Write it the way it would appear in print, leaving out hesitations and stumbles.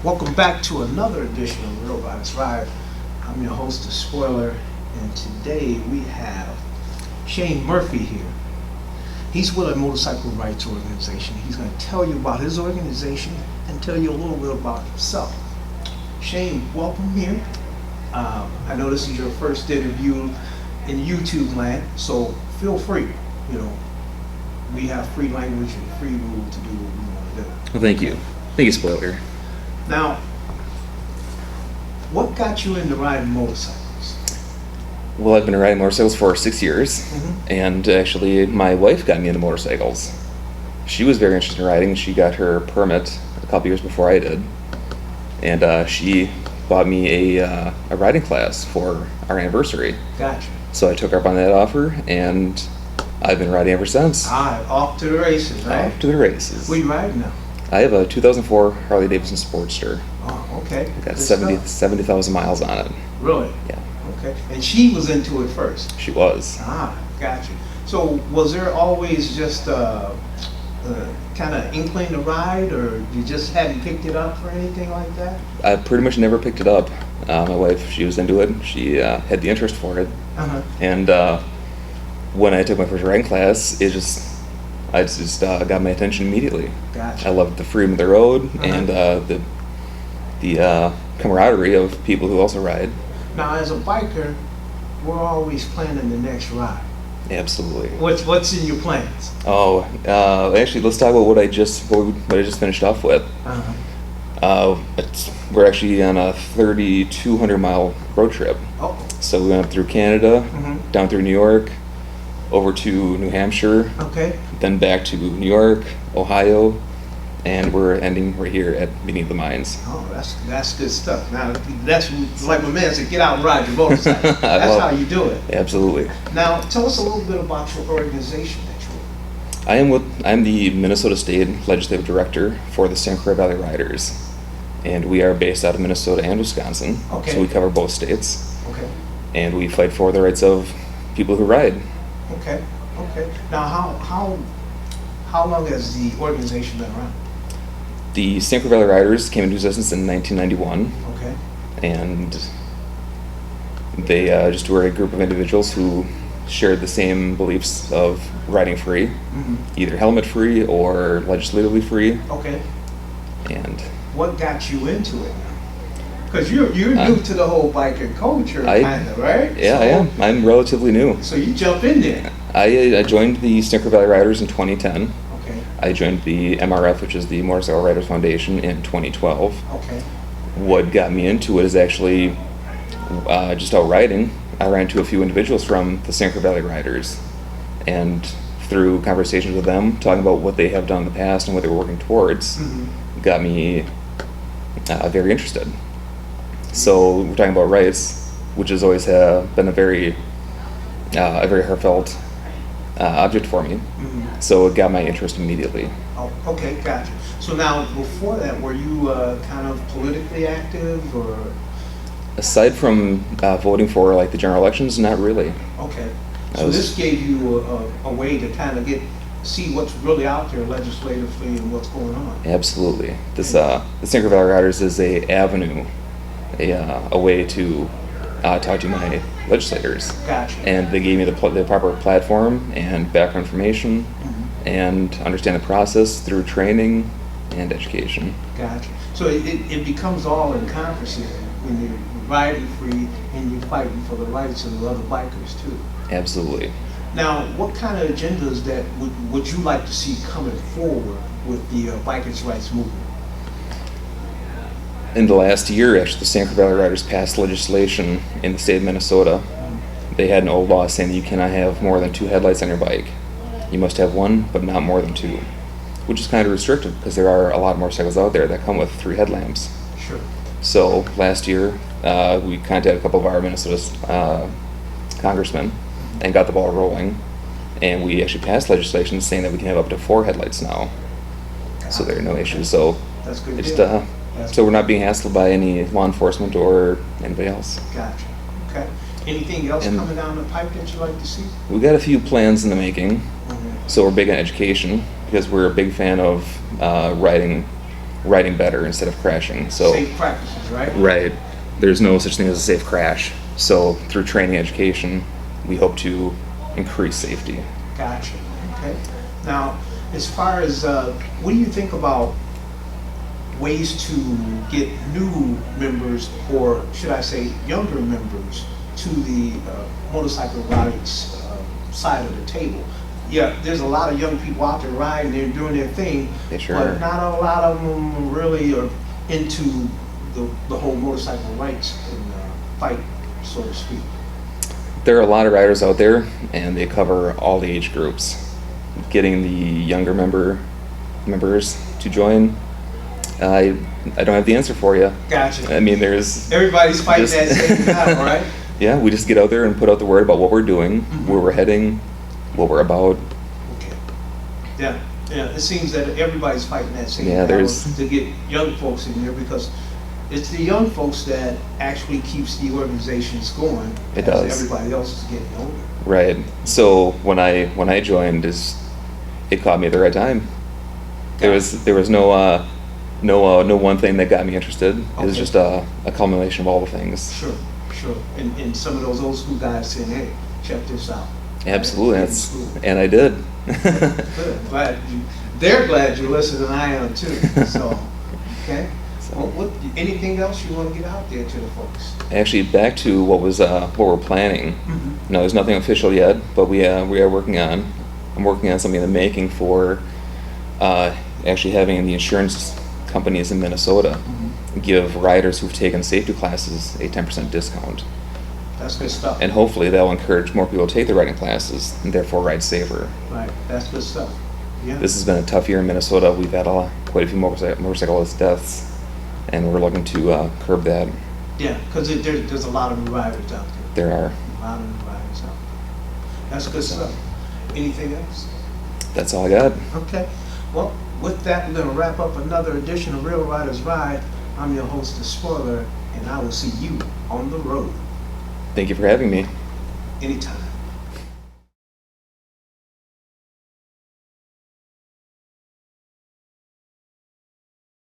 Welcome back to another edition of Robots Ride. I'm your host, The Spoiler, and today we have Shane Murphy here. He's with a motorcycle rights organization. He's going to tell you about his organization and tell you a little bit about himself. Shane, welcome here. I know this is your first interview in YouTube land, so feel free. You know, we have free language and free rule to do what we want to do. Well, thank you. Thank you, Spoiler. Now, what got you into riding motorcycles? Well, I've been riding motorcycles for 6 years, and actually my wife got me into motorcycles. She was very interested in riding. She got her permit a couple years before I did, and she bought me a riding class for our anniversary. Gotcha. So I took her up on that offer, and I've been riding ever since. Off to the races, right? Off to the races. What are you riding now? I have a 2004 Harley Davidson Sportster. Oh, okay. I've got Good 70,000 miles on it. Really? Yeah. Okay. And she was into it first? She was. Gotcha. So was there always just kind of inkling to ride, or you just hadn't picked it up or anything like that? I pretty much never picked it up. My wife, she was into it. She had the interest for it. And when I took my first riding class, it just got my attention immediately. Gotcha. I loved the freedom of the road and the camaraderie of people who also ride. Now, as a biker, we're always planning the next ride. Absolutely. What's in your plans? Oh, actually, let's talk about what I just finished off with. We're actually on a 3,200 mile road trip. Oh. So we went up through Canada, down through New York, over to New Hampshire, Okay. then back to New York, Ohio, and we're ending right here at Meeting of the Minds. Oh, that's good stuff. Now, that's like my man said, get out and ride your motorcycle. That's how you do it. Absolutely. Now, tell us a little bit about your organization that you're with. I'm the Minnesota State Legislative Director for the St. Croix Valley Riders, and we are based out of Minnesota and Wisconsin. Okay. So we cover both states. Okay. And we fight for the rights of people who ride. Okay. Okay. Now, how long has the organization been around? The St. Croix Valley Riders came into existence in 1991. Okay. And they just were a group of individuals who shared the same beliefs of riding free, either helmet free or legislatively free. Okay. And what got you into it now? Because you're new to the whole biker culture, kind of, right? Yeah, so, I am. I'm relatively new. So you jump in there. I joined the St. Croix Valley Riders in 2010. Okay. I joined the MRF, which is the Motorcycle Riders Foundation, in 2012. Okay. What got me into it is actually just out riding. I ran into a few individuals from the St. Croix Valley Riders, and through conversations with them, talking about what they have done in the past and what they were working towards, got me very interested. So we're talking about rights, which has always been a very heartfelt object for me. So it got my interest immediately. Oh, okay, gotcha. So now, before that, were you kind of politically active, or? Aside from voting for like the general elections, not really. Okay. So this gave you a way to kind of see what's really out there legislatively and what's going on. Absolutely. This the St. Croix Valley Riders is a avenue, a way to talk to my legislators. Gotcha. And they gave me the proper platform and background information, and understand the process through training and education. Gotcha. So it becomes all encompassing when you're riding free and you're fighting for the rights of the other bikers too. Absolutely. Now, what kind of agendas that would you like to see coming forward with the bikers' rights movement? In the last year, actually, the St. Croix Valley Riders passed legislation in the state of Minnesota. They had an old law saying that you cannot have more than 2 headlights on your bike. You must have 1, but not more than 2, which is kind of restrictive because there are a lot of motorcycles out there that come with 3 headlamps. Sure. So last year, we contacted a couple of our Minnesota congressmen and got the ball rolling, and we actually passed legislation saying that we can have up to 4 headlights now. So there are no issues. So that's good. So we're not being hassled by any law enforcement or anybody else. Gotcha. Okay. Anything else coming down the pipe that you'd like to see? We got a few plans in the making. So we're big on education because we're a big fan of riding riding better instead of crashing. So Safe practices, right? right, there's no such thing as a safe crash. So through training education, we hope to increase safety. Gotcha. Okay. Now, as far as what do you think about ways to get new members, or should I say younger members, to the motorcycle rides side of the table? Yeah, there's a lot of young people out there riding, they're doing their thing, They sure but are. not a lot of them really are into the whole motorcycle rights and fight, so to speak. There are a lot of riders out there, and they cover all the age groups. Getting the younger members to join, I don't have the answer for you. Gotcha. I mean, there's Everybody's fighting just- that same battle, right? yeah, we just get out there and put out the word about what we're doing, where we're heading, what we're about. Okay. Yeah, yeah. It seems that everybody's fighting that same Yeah, battle there's- to get young folks in there, because it's the young folks that actually keeps the organizations going. It as does. Everybody else is getting older. Right. So when I joined, it caught me at the right time. There was no one thing that got me interested. It was Okay. just a culmination of all the things. Sure, sure. And some of those old school guys saying, "Hey, check this out." Absolutely, Right? that's Cool. and I did. Good. They're glad you're listening. I am too. So, okay. Well, anything else you want to get out there to the folks? Actually, back to what we're planning. Mm-hmm. No, there's nothing official yet, but we are working on. I'm working on something in the making for actually having the insurance companies in Minnesota give riders who've taken safety classes a 10% discount. That's good stuff. And hopefully that will encourage more people to take the riding classes and therefore ride safer. Right, that's good stuff. Yeah. This has been a tough year in Minnesota. We've had quite a few motorcyclist deaths, and we're looking to curb that. Yeah, because there's a lot of new riders out there. There are. A lot of new riders out there. That's good stuff. Anything else? That's all I got. Okay. Well, with that, we're going to wrap up another edition of Real Riders Ride. I'm your host, The Spoiler, and I will see you on the road Thank you for having me. anytime.